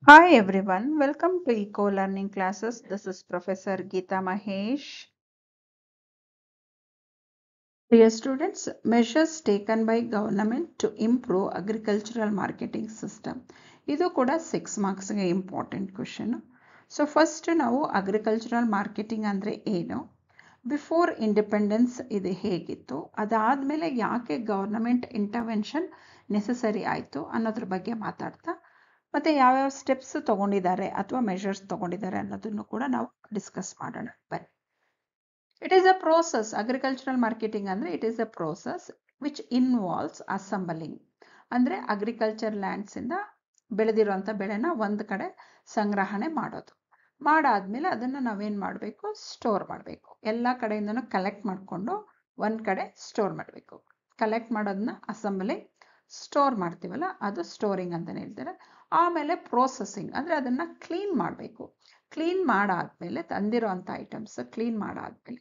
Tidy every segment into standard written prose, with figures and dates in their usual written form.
Hi everyone, welcome to Eco Learning Classes. This is Professor Geeta Mahesh. Dear students, measures taken by government to improve agricultural marketing system. ಇದು ಕೂಡ 6 ಮಾರ್ಕ್ಸ್ಗೆ important question. So first ನಾವು agricultural marketing ಅಂದರೆ ಏನು, before independence ಇದು ಹೇಗಿತ್ತು, ಅದಾದಮೇಲೆ ಯಾಕೆ government intervention necessary ಆಯಿತು ಅನ್ನೋದ್ರ ಬಗ್ಗೆ ಮಾತಾಡ್ತಾ ಮತ್ತು ಯಾವ್ಯಾವ ಸ್ಟೆಪ್ಸ್ ತೊಗೊಂಡಿದ್ದಾರೆ ಅಥವಾ ಮೆಷರ್ಸ್ ತೊಗೊಂಡಿದ್ದಾರೆ ಅನ್ನೋದನ್ನು ಕೂಡ ನಾವು ಡಿಸ್ಕಸ್ ಮಾಡೋಣ. ಬನ್ನಿ. It is a process. Agricultural marketing ಅಂದರೆ it is a process which involves assembling. ಅಂದರೆ ಅಗ್ರಿಕಲ್ಚರ್ ಲ್ಯಾಂಡ್ಸಿಂದ ಬೆಳೆದಿರೋಂಥ ಬೆಳೆನ ಒಂದು ಕಡೆ ಸಂಗ್ರಹಣೆ ಮಾಡೋದು. ಮಾಡಾದ್ಮೇಲೆ ಅದನ್ನು ನಾವೇನು ಮಾಡಬೇಕು, ಸ್ಟೋರ್ ಮಾಡಬೇಕು. ಎಲ್ಲ ಕಡೆಯಿಂದನೂ ಕಲೆಕ್ಟ್ ಮಾಡಿಕೊಂಡು ಒಂದು ಕಡೆ ಸ್ಟೋರ್ ಮಾಡಬೇಕು. ಕಲೆಕ್ಟ್ ಮಾಡೋದನ್ನ ಅಸೆಂಬಲಿಂಗ್, ಸ್ಟೋರ್ ಮಾಡ್ತೀವಲ್ಲ ಅದು ಸ್ಟೋರಿಂಗ್ ಅಂತಲೇ ಹೇಳ್ತಾರೆ. ಆಮೇಲೆ ಪ್ರೋಸೆಸಿಂಗ್ ಅಂದರೆ ಅದನ್ನು ಕ್ಲೀನ್ ಮಾಡಬೇಕು. ಕ್ಲೀನ್ ಮಾಡಾದ್ಮೇಲೆ ತಂದಿರೋಂಥ ಐಟಮ್ಸ್ ಕ್ಲೀನ್ ಮಾಡಾದ್ಮೇಲೆ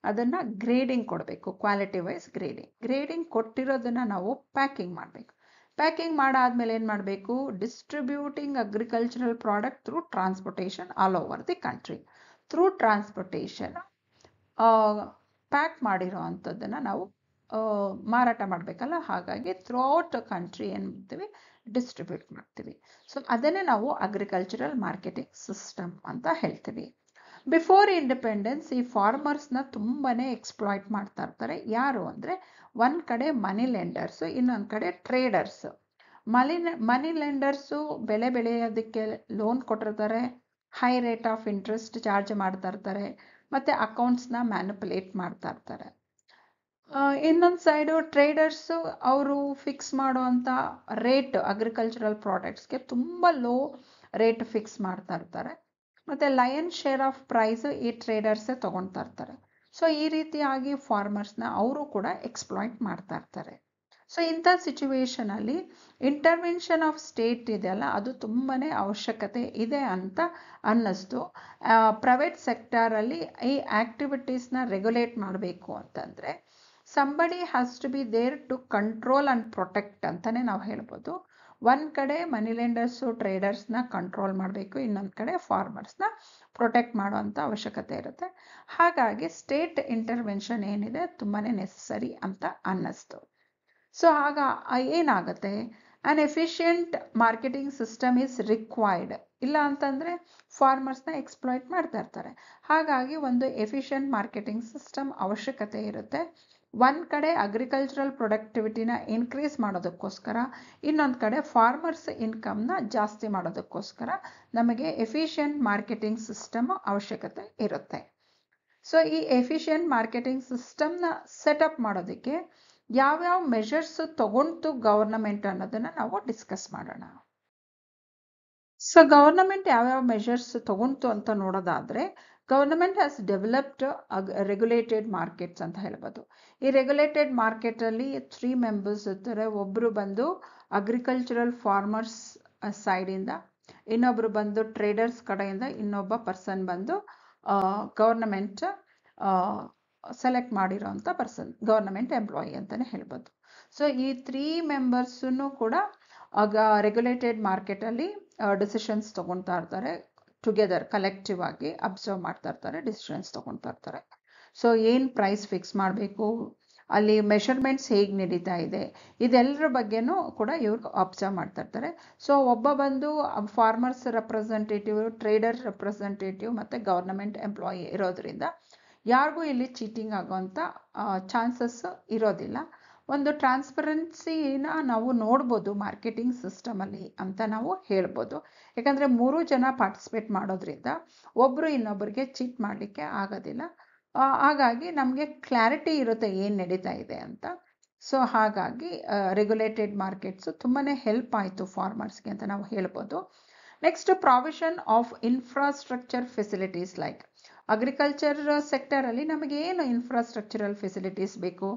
ಅದನ್ನು ಗ್ರೇಡಿಂಗ್ ಕೊಡಬೇಕು. ಕ್ವಾಲಿಟಿ ವೈಸ್ ಗ್ರೇಡಿಂಗ್ ಕೊಟ್ಟಿರೋದನ್ನು ನಾವು ಪ್ಯಾಕಿಂಗ್ ಮಾಡಬೇಕು. ಪ್ಯಾಕಿಂಗ್ ಮಾಡಾದ್ಮೇಲೆ ಏನು ಮಾಡಬೇಕು, distributing agricultural product through transportation all over the country. Through transportation pack ಮಾಡಿರೋ ಅಂಥದ್ದನ್ನು ನಾವು ಮಾರಾಟ ಮಾಡಬೇಕಲ್ಲ, ಹಾಗಾಗಿ ಥ್ರೂಔಟ್ ಕಂಟ್ರಿ ಏನು ಮಾಡ್ತೀವಿ, ಡಿಸ್ಟ್ರಿಬ್ಯೂಟ್ ಮಾಡ್ತೀವಿ. ಸೊ ಅದನ್ನೇ ನಾವು ಅಗ್ರಿಕಲ್ಚರಲ್ ಮಾರ್ಕೆಟಿಂಗ್ ಸಿಸ್ಟಮ್ ಅಂತ ಹೇಳ್ತೀವಿ. ಬಿಫೋರ್ ಇಂಡಿಪೆಂಡೆನ್ಸ್ ಈ ಫಾರ್ಮರ್ಸ್ನ ತುಂಬಾ ಎಕ್ಸ್ಪ್ಲಾಯ್ಟ್ ಮಾಡ್ತಾ ಇರ್ತಾರೆ. ಯಾರು ಅಂದರೆ ಒಂದು ಕಡೆ ಮನಿ ಲೆಂಡರ್ಸು, ಇನ್ನೊಂದು ಕಡೆ ಟ್ರೇಡರ್ಸು. ಮನಿ ಲೆಂಡರ್ಸು ಬೆಳೆಯೋದಕ್ಕೆ ಲೋನ್ ಕೊಟ್ಟಿರ್ತಾರೆ, high rate of interest charge ಮಾಡ್ತಾ ಇರ್ತಾರೆ, ಮತ್ತು ಅಕೌಂಟ್ಸ್ನ ಮ್ಯಾನಿಪುಲೇಟ್ ಮಾಡ್ತಾ ಇರ್ತಾರೆ. ಇನ್ನೊಂದು ಸೈಡು ಟ್ರೇಡರ್ಸು ಅವರು ಫಿಕ್ಸ್ ಮಾಡುವಂಥ ರೇಟ್ ಅಗ್ರಿಕಲ್ಚರಲ್ ಪ್ರಾಡಕ್ಟ್ಸ್ಗೆ ತುಂಬ ಲೋ ರೇಟ್ ಫಿಕ್ಸ್ ಮಾಡ್ತಾ ಇರ್ತಾರೆ, ಮತ್ತು ಲಯನ್ ಶೇರ್ ಆಫ್ ಪ್ರೈಸು ಈ ಟ್ರೇಡರ್ಸೇ ತೊಗೊಳ್ತಾ ಇರ್ತಾರೆ. ಸೊ ಈ ರೀತಿಯಾಗಿ ಫಾರ್ಮರ್ಸ್ನ ಅವರು ಕೂಡ ಎಕ್ಸ್ಪ್ಲಾಯ್ಟ್ ಮಾಡ್ತಾ ಇರ್ತಾರೆ. ಸೊ ಇಂಥ ಸಿಚುವೇಷನಲ್ಲಿ ಇಂಟರ್ವೆನ್ಷನ್ ಆಫ್ ಸ್ಟೇಟ್ ಇದೆಯಲ್ಲ, ಅದು ತುಂಬಾ ಅವಶ್ಯಕತೆ ಇದೆ ಅಂತ ಅನ್ನಿಸ್ತು. ಪ್ರೈವೇಟ್ ಸೆಕ್ಟರಲ್ಲಿ ಈ ಆ್ಯಕ್ಟಿವಿಟೀಸ್ನ ರೆಗ್ಯುಲೇಟ್ ಮಾಡಬೇಕು ಅಂತಂದರೆ somebody has to be there to control and protect ಅಂತಲೇ ನಾವು ಹೇಳ್ಬೋದು. ಒಂದು ಕಡೆ ಮನಿ ಲೆಂಡರ್ಸು ಟ್ರೇಡರ್ಸ್ನ ಕಂಟ್ರೋಲ್ ಮಾಡಬೇಕು, ಇನ್ನೊಂದು ಕಡೆ ಫಾರ್ಮರ್ಸ್ನ ಪ್ರೊಟೆಕ್ಟ್ ಮಾಡುವಂಥ ಅವಶ್ಯಕತೆ ಇರುತ್ತೆ. ಹಾಗಾಗಿ ಸ್ಟೇಟ್ ಇಂಟರ್ವೆನ್ಷನ್ ಏನಿದೆ ತುಂಬಾ ನೆಸಸರಿ ಅಂತ ಅನ್ನಿಸ್ತು. ಸೊ ಆಗ ಏನಾಗುತ್ತೆ, an efficient marketing system is required. ಇಲ್ಲ ಅಂತಂದರೆ ಫಾರ್ಮರ್ಸ್ನ ಎಕ್ಸ್ಪ್ಲಾಯ್ಟ್ ಮಾಡ್ತಾ ಇರ್ತಾರೆ. ಹಾಗಾಗಿ ಒಂದು ಎಫಿಷಿಯಂಟ್ ಮಾರ್ಕೆಟಿಂಗ್ ಸಿಸ್ಟಮ್ ಅವಶ್ಯಕತೆ ಇರುತ್ತೆ. ಒಂದು ಕಡೆ ಅಗ್ರಿಕಲ್ಚರಲ್ ಪ್ರೊಡಕ್ಟಿವಿಟಿನ ಇನ್ಕ್ರೀಸ್ ಮಾಡೋದಕ್ಕೋಸ್ಕರ, ಇನ್ನೊಂದು ಕಡೆ ಫಾರ್ಮರ್ಸ್ ಇನ್ಕಮ್ನ ಜಾಸ್ತಿ ಮಾಡೋದಕ್ಕೋಸ್ಕರ ನಮಗೆ ಎಫಿಷಿಯಂಟ್ ಮಾರ್ಕೆಟಿಂಗ್ ಸಿಸ್ಟಮ್ ಅವಶ್ಯಕತೆ ಇರುತ್ತೆ. ಸೊ ಈ ಎಫಿಷಿಯಂಟ್ ಮಾರ್ಕೆಟಿಂಗ್ ಸಿಸ್ಟಮ್ನ ಸೆಟಪ್ ಮಾಡೋದಕ್ಕೆ ಯಾವ್ಯಾವ ಮೆಷರ್ಸ್ ತಗೊಂಡು ಗವರ್ನಮೆಂಟ್ ಅನ್ನೋದನ್ನು ನಾವು ಡಿಸ್ಕಸ್ ಮಾಡೋಣ. ಸೊ ಗವರ್ನಮೆಂಟ್ ಯಾವ್ಯಾವ ಮೆಷರ್ಸ್ ತಗೊಂತು ಅಂತ ನೋಡೋದಾದರೆ, government has developed regulated markets ಅಂತ ಹೇಳ್ಬೋದು. ಈ ರೆಗ್ಯುಲೇಟೆಡ್ ಮಾರ್ಕೆಟಲ್ಲಿ 3 ಮೆಂಬರ್ಸ್ ಇರ್ತಾರೆ. ಒಬ್ಬರು ಬಂದು ಅಗ್ರಿಕಲ್ಚರಲ್ ಫಾರ್ಮರ್ಸ್ ಸೈಡಿಂದ, ಇನ್ನೊಬ್ಬರು ಬಂದು ಟ್ರೇಡರ್ಸ್ ಕಡೆಯಿಂದ, ಇನ್ನೊಬ್ಬ ಪರ್ಸನ್ ಬಂದು ಗವರ್ನಮೆಂಟ್ ಸೆಲೆಕ್ಟ್ ಮಾಡಿರೋಂಥ ಪರ್ಸನ್, ಗವರ್ನಮೆಂಟ್ ಎಂಪ್ಲಾಯಿ ಅಂತಲೇ ಹೇಳ್ಬೋದು. ಸೊ ಈ 3 ಮೆಂಬರ್ಸನ್ನು ಕೂಡ ಆಗ ರೆಗ್ಯುಲೇಟೆಡ್ ಮಾರ್ಕೆಟಲ್ಲಿ ಡಿಸಿಷನ್ಸ್ ತೊಗೊಳ್ತಾ ಇರ್ತಾರೆ. ಟುಗೆದರ್ ಕಲೆಕ್ಟಿವ್ ಆಗಿ ಅಬ್ಸರ್ವ್ ಮಾಡ್ತಾ ಇರ್ತಾರೆ, ಡಿಸಿಷನ್ಸ್ ತೊಗೊಳ್ತಾ ಇರ್ತಾರೆ. ಸೊ ಏನು ಪ್ರೈಸ್ ಫಿಕ್ಸ್ ಮಾಡಬೇಕು, ಅಲ್ಲಿ ಮೆಷರ್ಮೆಂಟ್ಸ್ ಹೇಗೆ ನಡೀತಾ ಇದೆ, ಇದೆಲ್ಲರ ಬಗ್ಗೆನೂ ಕೂಡ ಇವ್ರು ಅಬ್ಸರ್ವ್ ಮಾಡ್ತಾ ಇರ್ತಾರೆ. ಸೊ ಒಬ್ಬ ಬಂದು ಫಾರ್ಮರ್ಸ್ ರೆಪ್ರೆಸೆಂಟೇಟಿವ್, ಟ್ರೇಡರ್ ರೆಪ್ರೆಸೆಂಟೇಟಿವ್ ಮತ್ತು ಗವರ್ನಮೆಂಟ್ ಎಂಪ್ಲಾಯಿ ಇರೋದ್ರಿಂದ ಯಾರಿಗೂ ಇಲ್ಲಿ ಚೀಟಿಂಗ್ ಆಗೋವಂಥ ಚಾನ್ಸಸ್ ಇರೋದಿಲ್ಲ. ಒಂದು ಟ್ರಾನ್ಸ್ಪರೆನ್ಸಿನ ನಾವು ನೋಡ್ಬೋದು ಮಾರ್ಕೆಟಿಂಗ್ ಸಿಸ್ಟಮಲ್ಲಿ ಅಂತ ನಾವು ಹೇಳ್ಬೋದು. ಯಾಕಂದರೆ 3 ಜನ ಪಾರ್ಟಿಸಿಪೇಟ್ ಮಾಡೋದ್ರಿಂದ ಒಬ್ಬರು ಇನ್ನೊಬ್ಬರಿಗೆ ಚೀಟ್ ಮಾಡಲಿಕ್ಕೆ ಆಗೋದಿಲ್ಲ. ಹಾಗಾಗಿ ನಮಗೆ ಕ್ಲಾರಿಟಿ ಇರುತ್ತೆ ಏನು ನಡೀತಾ ಇದೆ ಅಂತ. ಸೊ ಹಾಗಾಗಿ ರೆಗ್ಯುಲೇಟೆಡ್ ಮಾರ್ಕೆಟ್ಸು ತುಂಬಾ ಹೆಲ್ಪ್ ಆಯಿತು ಫಾರ್ಮರ್ಸ್ಗೆ ಅಂತ ನಾವು ಹೇಳ್ಬೋದು. Next, provision of infrastructure facilities. Like agriculture ಸೆಕ್ಟರಲ್ಲಿ ನಮಗೆ ಏನು ಇನ್ಫ್ರಾಸ್ಟ್ರಕ್ಚರಲ್ ಫೆಸಿಲಿಟೀಸ್ ಬೇಕು?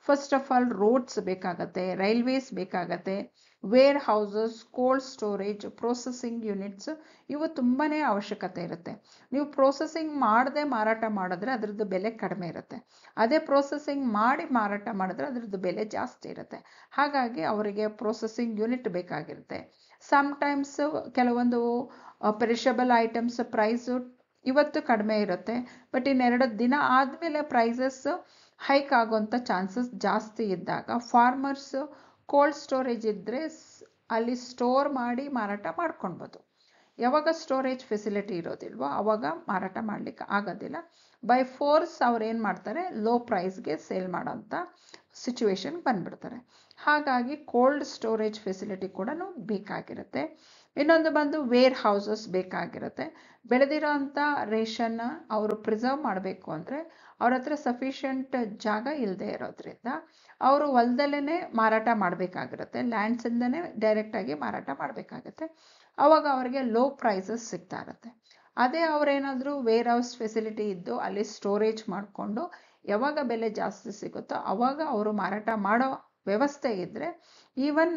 ಫಸ್ಟ್ ಆಫ್ ಆಲ್ ರೋಡ್ಸ್ ಬೇಕಾಗತ್ತೆ, ರೈಲ್ವೇಸ್ ಬೇಕಾಗತ್ತೆ, warehouses, cold storage, processing units, ಇವು ತುಂಬಾ ಅವಶ್ಯಕತೆ ಇರುತ್ತೆ. ನೀವು ಪ್ರೊಸೆಸಿಂಗ್ ಮಾಡದೆ ಮಾರಾಟ ಮಾಡಿದ್ರೆ ಅದರದ್ದು ಬೆಲೆ ಕಡಿಮೆ ಇರುತ್ತೆ. ಅದೇ ಪ್ರೊಸೆಸಿಂಗ್ ಮಾಡಿ ಮಾರಾಟ ಮಾಡಿದ್ರೆ ಅದರದ್ದು ಬೆಲೆ ಜಾಸ್ತಿ ಇರುತ್ತೆ. ಹಾಗಾಗಿ ಅವರಿಗೆ ಪ್ರೊಸೆಸಿಂಗ್ ಯೂನಿಟ್ ಬೇಕಾಗಿರುತ್ತೆ. ಸಮ್ಟೈಮ್ಸ್ ಕೆಲವೊಂದು ಪೆರಿಷಬಲ್ ಐಟಮ್ಸ್ ಪ್ರೈಸು ಇವತ್ತು ಕಡಿಮೆ ಇರುತ್ತೆ, ಬಟ್ ಇನ್ನೆರಡು ದಿನ ಆದಮೇಲೆ ಪ್ರೈಸಸ್ ಹೈಕ್ ಆಗೋಂಥ ಚಾನ್ಸಸ್ ಜಾಸ್ತಿ ಇದ್ದಾಗ ಫಾರ್ಮರ್ಸ್ ಕೋಲ್ಡ್ ಸ್ಟೋರೇಜ್ ಇದ್ದರೆ ಅಲ್ಲಿ ಸ್ಟೋರ್ ಮಾಡಿ ಮಾರಾಟ ಮಾಡ್ಕೊಳ್ಬೋದು. ಯಾವಾಗ ಸ್ಟೋರೇಜ್ ಫೆಸಿಲಿಟಿ ಇರೋದಿಲ್ವೋ ಅವಾಗ ಮಾರಾಟ ಮಾಡಲಿಕ್ಕೆ ಆಗೋದಿಲ್ಲ. ಬೈ ಫೋರ್ಸ್ ಅವ್ರು ಏನು ಮಾಡ್ತಾರೆ, ಲೋ ಪ್ರೈಸ್ಗೆ ಸೇಲ್ ಮಾಡೋಂಥ ಸಿಚುವೇಶನ್ ಬಂದ್ಬಿಡ್ತಾರೆ. ಹಾಗಾಗಿ ಕೋಲ್ಡ್ ಸ್ಟೋರೇಜ್ ಫೆಸಿಲಿಟಿ ಕೂಡ ಬೇಕಾಗಿರುತ್ತೆ. ಇನ್ನೊಂದು ಬಂದು ವೇರ್ ಹೌಸಸ್ ಬೇಕಾಗಿರುತ್ತೆ. ಬೆಳೆದಿರೋ ಅಂಥ ರೇಷನ್ನ ಅವರು ಪ್ರಿಸರ್ವ್ ಮಾಡಬೇಕು ಅಂದರೆ ಅವ್ರ ಹತ್ರ ಸಫಿಷಿಯಂಟ್ ಜಾಗ ಇಲ್ಲದೆ ಇರೋದ್ರಿಂದ ಅವರು ಹೊಲದಲ್ಲೇ ಮಾರಾಟ ಮಾಡಬೇಕಾಗಿರುತ್ತೆ, ಲ್ಯಾಂಡ್ಸಿಂದನೇ ಡೈರೆಕ್ಟಾಗಿ ಮಾರಾಟ ಮಾಡಬೇಕಾಗತ್ತೆ. ಆವಾಗ ಅವರಿಗೆ ಲೋ ಪ್ರೈಸಸ್ ಸಿಗ್ತಾ ಇರುತ್ತೆ. ಅದೇ ಅವರೇನಾದರೂ ವೇರ್ ಹೌಸ್ ಫೆಸಿಲಿಟಿ ಇದ್ದು ಅಲ್ಲಿ ಸ್ಟೋರೇಜ್ ಮಾಡಿಕೊಂಡು ಯಾವಾಗ ಬೆಲೆ ಜಾಸ್ತಿ ಸಿಗುತ್ತೋ ಆವಾಗ ಅವರು ಮಾರಾಟ ಮಾಡೋ ವ್ಯವಸ್ಥೆ ಇದ್ದರೆ ಈವನ್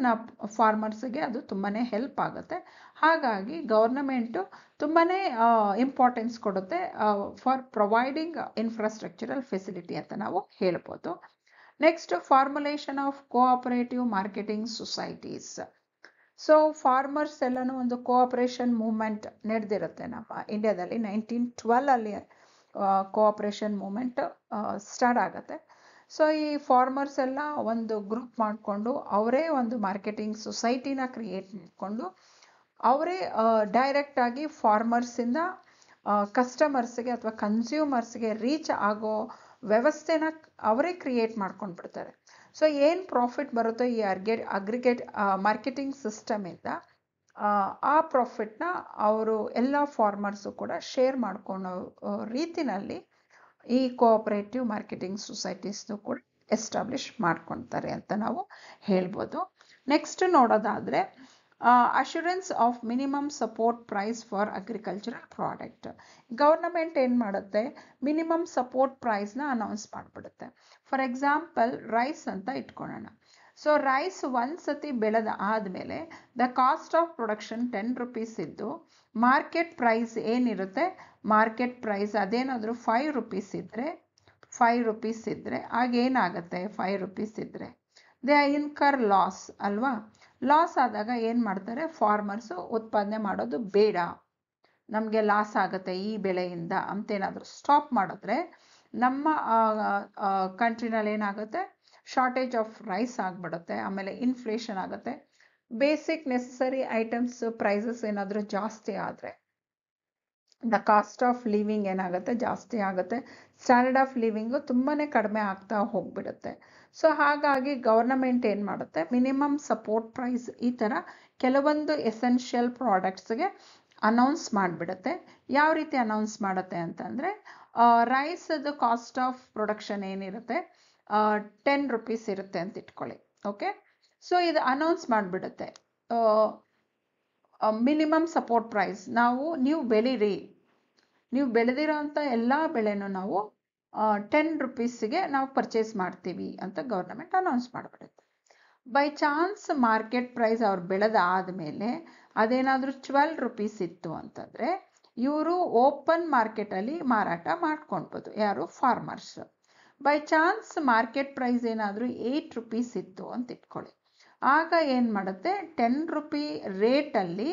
ಫಾರ್ಮರ್ಸ್ಗೆ ಅದು ತುಂಬಾ ಹೆಲ್ಪ್ ಆಗುತ್ತೆ. ಹಾಗಾಗಿ ಗೌರ್ನಮೆಂಟು ತುಂಬಾ ಇಂಪಾರ್ಟೆನ್ಸ್ ಕೊಡುತ್ತೆ ಫಾರ್ ಪ್ರೊವೈಡಿಂಗ್ ಇನ್ಫ್ರಾಸ್ಟ್ರಕ್ಚರಲ್ ಫೆಸಿಲಿಟಿ ಅಂತ ನಾವು ಹೇಳ್ಬೋದು. Next, formulation of cooperative marketing societies. So farmers ಎಲ್ಲನೂ ಒಂದು ಕೋಆಪರೇಷನ್ ಮೂವ್ಮೆಂಟ್ ನಡೆದಿರುತ್ತೆ ನಮ್ಮ ಇಂಡಿಯಾದಲ್ಲಿ. 1912 ಕೋಆಪರೇಷನ್ ಮೂವ್ಮೆಂಟ್ ಸ್ಟಾರ್ಟ್ ಆಗುತ್ತೆ. ಸೊ ಈ ಫಾರ್ಮರ್ಸ್ ಎಲ್ಲ ಒಂದು ಗ್ರೂಪ್ ಮಾಡಿಕೊಂಡು ಅವರೇ ಒಂದು ಮಾರ್ಕೆಟಿಂಗ್ ಸೊಸೈಟಿನ ಕ್ರಿಯೇಟ್ ಮಾಡಿಕೊಂಡು ಅವರೇ ಡೈರೆಕ್ಟಾಗಿ ಫಾರ್ಮರ್ಸಿಂದ ಕಸ್ಟಮರ್ಸ್ಗೆ ಅಥವಾ ಕನ್ಸ್ಯೂಮರ್ಸ್ಗೆ ರೀಚ್ ಆಗೋ ವ್ಯವಸ್ಥೆನ ಅವರೇ ಕ್ರಿಯೇಟ್ ಮಾಡ್ಕೊಂಡು ಬಿಡ್ತಾರೆ. ಸೊ ಏನು ಪ್ರಾಫಿಟ್ ಬರುತ್ತೋ ಈ ಅಗ್ರಿಗೇಟ್ ಮಾರ್ಕೆಟಿಂಗ್ ಸಿಸ್ಟಮಿಂದ ಆ ಪ್ರಾಫಿಟ್ನ ಅವರು ಎಲ್ಲ ಫಾರ್ಮರ್ಸು ಕೂಡ ಶೇರ್ ಮಾಡ್ಕೊಳ್ಳೋ ರೀತಿನಲ್ಲಿ ಈ ಕೋಆಪರೇಟಿವ್ ಮಾರ್ಕೆಟಿಂಗ್ ಸೊಸೈಟೀಸ್ನು ಕೂಡ ಎಸ್ಟಾಬ್ಲಿಷ್ ಮಾಡ್ಕೊಳ್ತಾರೆ ಅಂತ ನಾವು ಹೇಳ್ಬೋದು. ನೆಕ್ಸ್ಟ್ ನೋಡೋದಾದರೆ assurance of minimum support price for agricultural product. Government ಏನು ಮಾಡುತ್ತೆ, ಮಿನಿಮಮ್ ಸಪೋರ್ಟ್ ಪ್ರೈಸ್ನ ಅನೌನ್ಸ್ ಮಾಡಿಬಿಡುತ್ತೆ. ಫಾರ್ ಎಕ್ಸಾಂಪಲ್ ರೈಸ್ ಅಂತ ಇಟ್ಕೊಳ್ಳೋಣ. ಸೊ ರೈಸ್ ಒಂದು ಸತಿ ಬೆಳೆದ ಆದಮೇಲೆ the cost of production 10 rupees ಇದ್ದು ಮಾರ್ಕೆಟ್ ಪ್ರೈಸ್ ಏನಿರುತ್ತೆ, ಮಾರ್ಕೆಟ್ ಪ್ರೈಸ್ ಅದೇನಾದರೂ 5 ರೂಪೀಸ್ ಇದ್ದರೆ ಆಗೇನಾಗುತ್ತೆ, 5 ರೂಪೀಸ್ ಇದ್ದರೆ ದೇ ಇನ್ಕರ್ ಲಾಸ್ ಅಲ್ವಾ. ಲಾಸ್ ಆದಾಗ ಏನು ಮಾಡ್ತಾರೆ, ಫಾರ್ಮರ್ಸು ಉತ್ಪಾದನೆ ಮಾಡೋದು ಬೇಡ, ನಮಗೆ ಲಾಸ್ ಆಗುತ್ತೆ ಈ ಬೆಳೆಯಿಂದ ಅಂತೇನಾದರೂ ಸ್ಟಾಪ್ ಮಾಡಿದ್ರೆ ನಮ್ಮ ಕಂಟ್ರಿನಲ್ಲಿ ಏನಾಗುತ್ತೆ, ಶಾರ್ಟೇಜ್ ಆಫ್ ರೈಸ್ ಆಗಿಬಿಡುತ್ತೆ. ಆಮೇಲೆ ಇನ್ಫ್ಲೇಷನ್ ಆಗುತ್ತೆ. ಬೇಸಿಕ್ ನೆಸಸರಿ ಐಟಮ್ಸ್ ಪ್ರೈಸಸ್ ಏನಾದರೂ ಜಾಸ್ತಿ ಆದರೆ ದ ಕಾಸ್ಟ್ ಆಫ್ ಲಿವಿಂಗ್ ಏನಾಗುತ್ತೆ, ಜಾಸ್ತಿ ಆಗುತ್ತೆ. ಸ್ಟ್ಯಾಂಡರ್ಡ್ ಆಫ್ ಲಿವಿಂಗು ತುಂಬಾ ಕಡಿಮೆ ಆಗ್ತಾ ಹೋಗ್ಬಿಡುತ್ತೆ. ಸೊ ಹಾಗಾಗಿ ಗೌರ್ನಮೆಂಟ್ ಏನು ಮಾಡುತ್ತೆ, ಮಿನಿಮಮ್ ಸಪೋರ್ಟ್ ಪ್ರೈಸ್ ಈ ಥರ ಕೆಲವೊಂದು ಎಸೆನ್ಷಿಯಲ್ ಪ್ರಾಡಕ್ಟ್ಸ್ಗೆ ಅನೌನ್ಸ್ ಮಾಡಿಬಿಡುತ್ತೆ. ಯಾವ ರೀತಿ ಅನೌನ್ಸ್ ಮಾಡುತ್ತೆ ಅಂತಂದರೆ, ರೈಸದು ಕಾಸ್ಟ್ ಆಫ್ ಪ್ರೊಡಕ್ಷನ್ ಏನಿರುತ್ತೆ 10 ರೂಪೀಸ್ ಇರುತ್ತೆ ಅಂತ ಇಟ್ಕೊಳ್ಳಿ. ಓಕೆ, ಸೊ ಇದು ಅನೌನ್ಸ್ ಮಾಡಿಬಿಡುತ್ತೆ, ಮಿನಿಮಮ್ ಸಪೋರ್ಟ್ ಪ್ರೈಸ್ ನೀವು ಬೆಳೀರಿ, ನೀವು ಬೆಳೆದಿರೋ ಅಂಥ ಎಲ್ಲ ಬೆಳೆನೂ ನಾವು 10 ರೂಪೀಸಿಗೆ ನಾವು ಪರ್ಚೇಸ್ ಮಾಡ್ತೀವಿ ಅಂತ ಗೌರ್ನಮೆಂಟ್ ಅನೌನ್ಸ್ ಮಾಡಿಬಿಡುತ್ತೆ. ಬೈ ಚಾನ್ಸ್ ಮಾರ್ಕೆಟ್ ಪ್ರೈಸ್ ಅವ್ರು ಬೆಳೆದ ಆದಮೇಲೆ ಅದೇನಾದರೂ 12 ರೂಪೀಸ್ ಇತ್ತು ಅಂತಂದರೆ ಇವರು ಓಪನ್ ಮಾರ್ಕೆಟಲ್ಲಿ ಮಾರಾಟ ಮಾಡ್ಕೊಳ್ಬೋದು, ಯಾರು, farmers. By chance market price ಏನಾದರೂ 8 ರೂಪೀಸ್ ಇತ್ತು ಅಂತ ಇಟ್ಕೊಳ್ಳಿ. ಆಗ ಏನು ಮಾಡುತ್ತೆ, 10 ರೂಪಿ ರೇಟಲ್ಲಿ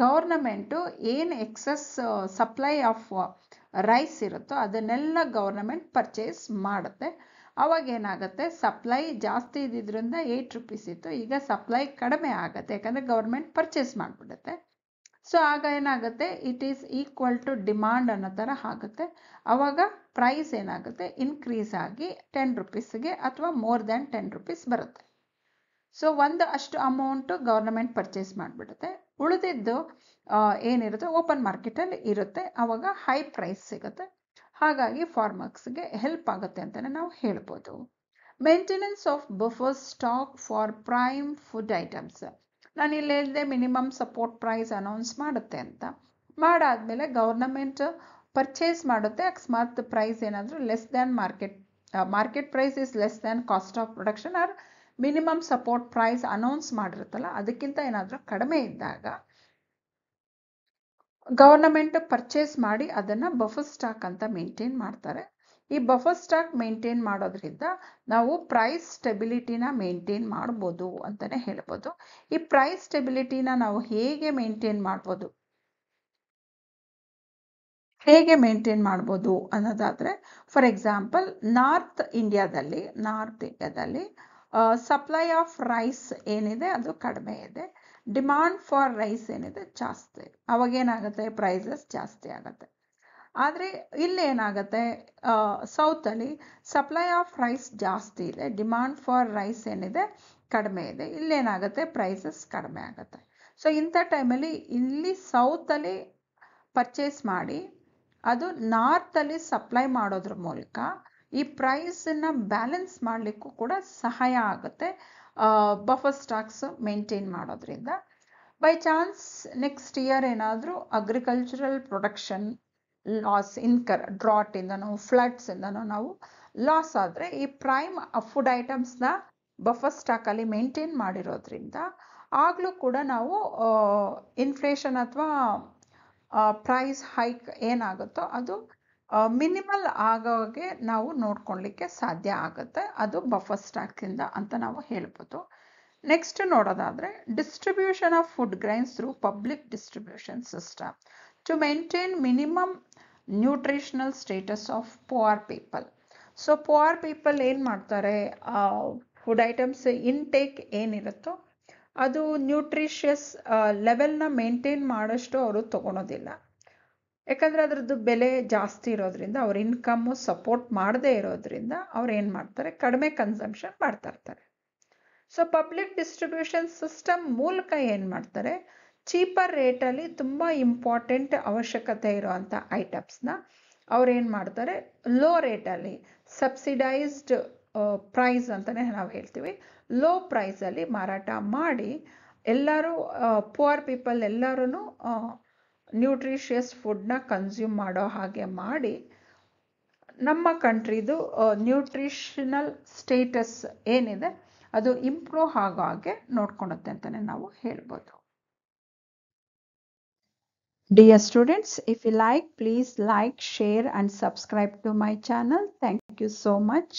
ಗೌರ್ನಮೆಂಟು ಏನು ಎಕ್ಸಸ್ ಸಪ್ಲೈ ಆಫ್ ರೈಸ್ ಇರುತ್ತೋ ಅದನ್ನೆಲ್ಲ ಗೌರ್ನಮೆಂಟ್ ಪರ್ಚೇಸ್ ಮಾಡುತ್ತೆ. ಅವಾಗ ಏನಾಗುತ್ತೆ, ಸಪ್ಲೈ ಜಾಸ್ತಿ ಇದ್ದಿದ್ದರಿಂದ 8 ರೂಪೀಸ್ ಇತ್ತು, ಈಗ ಸಪ್ಲೈ ಕಡಿಮೆ ಆಗುತ್ತೆ, ಯಾಕಂದರೆ ಗೌರ್ಮೆಂಟ್ ಪರ್ಚೇಸ್ ಮಾಡಿಬಿಡುತ್ತೆ. ಸೊ ಆಗ ಏನಾಗುತ್ತೆ, it is equal to demand ಅನ್ನೋ ಥರ ಆಗುತ್ತೆ. ಆವಾಗ ಪ್ರೈಸ್ ಏನಾಗುತ್ತೆ, ಇನ್ಕ್ರೀಸ್ ಆಗಿ 10 ರೂಪೀಸ್ಗೆ ಅಥವಾ ಮೋರ್ ದ್ಯಾನ್ 10 ರೂಪೀಸ್ ಬರುತ್ತೆ. ಸೊ ಒಂದು ಅಷ್ಟು ಅಮೌಂಟು ಗೌರ್ನಮೆಂಟ್ ಪರ್ಚೇಸ್ ಮಾಡಿಬಿಡುತ್ತೆ. ಉಳಿದಿದ್ದು ಏನಿರುತ್ತೆ ಓಪನ್ ಮಾರ್ಕೆಟಲ್ಲಿ ಇರುತ್ತೆ, ಆವಾಗ ಹೈ ಪ್ರೈಸ್ ಸಿಗುತ್ತೆ. ಹಾಗಾಗಿ ಫಾರ್ಮರ್ಸ್ಗೆ ಹೆಲ್ಪ್ ಆಗುತ್ತೆ ಅಂತಲೇ ನಾವು ಹೇಳ್ಬೋದು. Maintenance of buffer stock for prime food items. ನಾನು ಇಲ್ಲಿ ಹೇಳಿದೆ ಮಿನಿಮಮ್ ಸಪೋರ್ಟ್ ಪ್ರೈಸ್ ಅನೌನ್ಸ್ ಮಾಡುತ್ತೆ ಅಂತ. ಮಾಡಾದಮೇಲೆ ಗೌರ್ನಮೆಂಟ್ ಪರ್ಚೇಸ್ ಮಾಡುತ್ತೆ. ಅಕಸ್ಮಾತ್ ಪ್ರೈಸ್ ಏನಾದರೂ less than market price is less than cost of production or minimum support price announce ಮಾಡಿರುತ್ತಲ್ಲ ಅದಕ್ಕಿಂತ ಏನಾದರೂ ಕಡಿಮೆ ಇದ್ದಾಗ ಗೌರ್ನಮೆಂಟ್ ಪರ್ಚೇಸ್ ಮಾಡಿ ಅದನ್ನು ಬಫರ್ ಸ್ಟಾಕ್ ಅಂತ ಮೇಂಟೈನ್ ಮಾಡ್ತಾರೆ. ಈ ಬಫರ್ ಸ್ಟಾಕ್ ಮೇಂಟೈನ್ ಮಾಡೋದ್ರಿಂದ ನಾವು ಪ್ರೈಸ್ ಸ್ಟೆಬಿಲಿಟಿನ ಮೇಂಟೈನ್ ಮಾಡ್ಬೋದು ಅಂತಲೇ ಹೇಳ್ಬೋದು. ಈ ಪ್ರೈಸ್ ಸ್ಟೆಬಿಲಿಟಿನ ನಾವು ಹೇಗೆ ಮೇಂಟೈನ್ ಮಾಡ್ಬೋದು ಅನ್ನೋದಾದರೆ, ಫಾರ್ ಎಕ್ಸಾಂಪಲ್ ನಾರ್ತ್ ಇಂಡಿಯಾದಲ್ಲಿ ಸಪ್ಲೈ ಆಫ್ ರೈಸ್ ಏನಿದೆ ಅದು ಕಡಿಮೆ ಇದೆ, ಡಿಮಾಂಡ್ ಫಾರ್ ರೈಸ್ ಏನಿದೆ ಜಾಸ್ತಿ, ಅವಾಗೇನಾಗುತ್ತೆ, ಪ್ರೈಸಸ್ ಜಾಸ್ತಿ ಆಗುತ್ತೆ. ಆದರೆ ಇಲ್ಲಿ ಏನಾಗುತ್ತೆ, ಸೌತಲ್ಲಿ ಸಪ್ಲೈ ಆಫ್ ರೈಸ್ ಜಾಸ್ತಿ ಇದೆ, ಡಿಮಾಂಡ್ ಫಾರ್ ರೈಸ್ ಏನಿದೆ ಕಡಿಮೆ ಇದೆ, ಇಲ್ಲೇನಾಗುತ್ತೆ, ಪ್ರೈಸಸ್ ಕಡಿಮೆ ಆಗುತ್ತೆ. ಸೊ ಇಂಥ ಟೈಮಲ್ಲಿ ಇಲ್ಲಿ ಸೌತಲ್ಲಿ ಪರ್ಚೇಸ್ ಮಾಡಿ ಅದು ನಾರ್ತಲ್ಲಿ ಸಪ್ಲೈ ಮಾಡೋದ್ರ ಮೂಲಕ ಈ ಪ್ರೈಸನ್ನು ಬ್ಯಾಲೆನ್ಸ್ ಮಾಡಲಿಕ್ಕೂ ಕೂಡ ಸಹಾಯ ಆಗುತ್ತೆ ಬಫರ್ ಸ್ಟಾಕ್ಸ್ ಮೇಂಟೈನ್ ಮಾಡೋದ್ರಿಂದ. ಬೈ ಚಾನ್ಸ್ ನೆಕ್ಸ್ಟ್ ಇಯರ್ ಏನಾದರೂ ಅಗ್ರಿಕಲ್ಚರಲ್ ಪ್ರೊಡಕ್ಷನ್ ಲಾಸ್ ಡ್ರಾಟಿಂದನೋ ಫ್ಲಡ್ಸಿಂದನೋ ನಾವು ಲಾಸ್ ಆದರೆ ಈ ಪ್ರೈಮ್ ಫುಡ್ ಐಟಮ್ಸ್ನ ಬಫರ್ ಸ್ಟಾಕಲ್ಲಿ ಮೇಂಟೈನ್ ಮಾಡಿರೋದ್ರಿಂದ ಆಗಲೂ ಕೂಡ ನಾವು ಇನ್ಫ್ಲೇಷನ್ ಅಥವಾ ಪ್ರೈಸ್ ಹೈಕ್ ಏನಾಗುತ್ತೋ ಅದು ಮಿನಿಮಲ್ ಆಗೋಗೆ ನಾವು ನೋಡ್ಕೊಳ್ಳಿಕ್ಕೆ ಸಾಧ್ಯ ಆಗುತ್ತೆ. ಅದು ಬಫರ್ ಸ್ಟಾಕಿಂದ ಅಂತ ನಾವು ಹೇಳ್ಬೋದು. ನೆಕ್ಸ್ಟ್ ನೋಡೋದಾದರೆ, distribution of food grains through public distribution system to maintain minimum nutritional status of poor people. So poor people ಏನು ಮಾಡ್ತಾರೆ, ಫುಡ್ ಐಟಮ್ಸ್ ಇನ್ಟೇಕ್ ಏನಿರುತ್ತೋ ಅದು ನ್ಯೂಟ್ರಿಷಿಯಸ್ ಲೆವೆಲ್ನ ಮೇಂಟೈನ್ ಮಾಡೋಷ್ಟು ಅವರು ತೊಗೊಳೋದಿಲ್ಲ. ಯಾಕಂದರೆ ಅದರದ್ದು ಬೆಲೆ ಜಾಸ್ತಿ ಇರೋದ್ರಿಂದ, ಅವ್ರ ಇನ್ಕಮ್ಮು ಸಪೋರ್ಟ್ ಮಾಡದೇ ಇರೋದ್ರಿಂದ ಅವ್ರು ಏನು ಮಾಡ್ತಾರೆ, ಕಡಿಮೆ ಕನ್ಸಂಪ್ಷನ್ ಮಾಡ್ತಾ ಇರ್ತಾರೆ. ಸೊ ಪಬ್ಲಿಕ್ ಡಿಸ್ಟ್ರಿಬ್ಯೂಷನ್ ಸಿಸ್ಟಮ್ ಮೂಲಕ ಏನು ಮಾಡ್ತಾರೆ, ಚೀಪರ್ ರೇಟಲ್ಲಿ ತುಂಬ ಇಂಪಾರ್ಟೆಂಟ್ ಅವಶ್ಯಕತೆ ಇರೋವಂಥ ಐಟಮ್ಸ್ನ ಅವ್ರೇನು ಮಾಡ್ತಾರೆ, ಲೋ ರೇಟಲ್ಲಿ ಸಬ್ಸಿಡೈಸ್ಡ್ ಪ್ರೈಸ್ ಅಂತಲೇ ನಾವು ಹೇಳ್ತೀವಿ, ಲೋ ಪ್ರೈಸಲ್ಲಿ ಮಾರಾಟ ಮಾಡಿ ಎಲ್ಲರೂ ಪುವರ್ ಪೀಪಲ್ ಎಲ್ಲರೂ ನ್ಯೂಟ್ರಿಷಿಯಸ್ ಫುಡ್ನ ಕನ್ಸ್ಯೂಮ್ ಮಾಡೋ ಹಾಗೆ ಮಾಡಿ ನಮ್ಮ ಕಂಟ್ರಿದು ನ್ಯೂಟ್ರಿಷನಲ್ ಸ್ಟೇಟಸ್ ಏನಿದೆ ಅದು ಇಂಪ್ರೂವ್ ಆಗೋ ಹಾಗೆ ನೋಡ್ಕೊಳುತ್ತೆ ಅಂತಲೇ ನಾವು ಹೇಳ್ಬೋದು. Dear students, if you like, please like, share and subscribe to my channel. Thank you so much.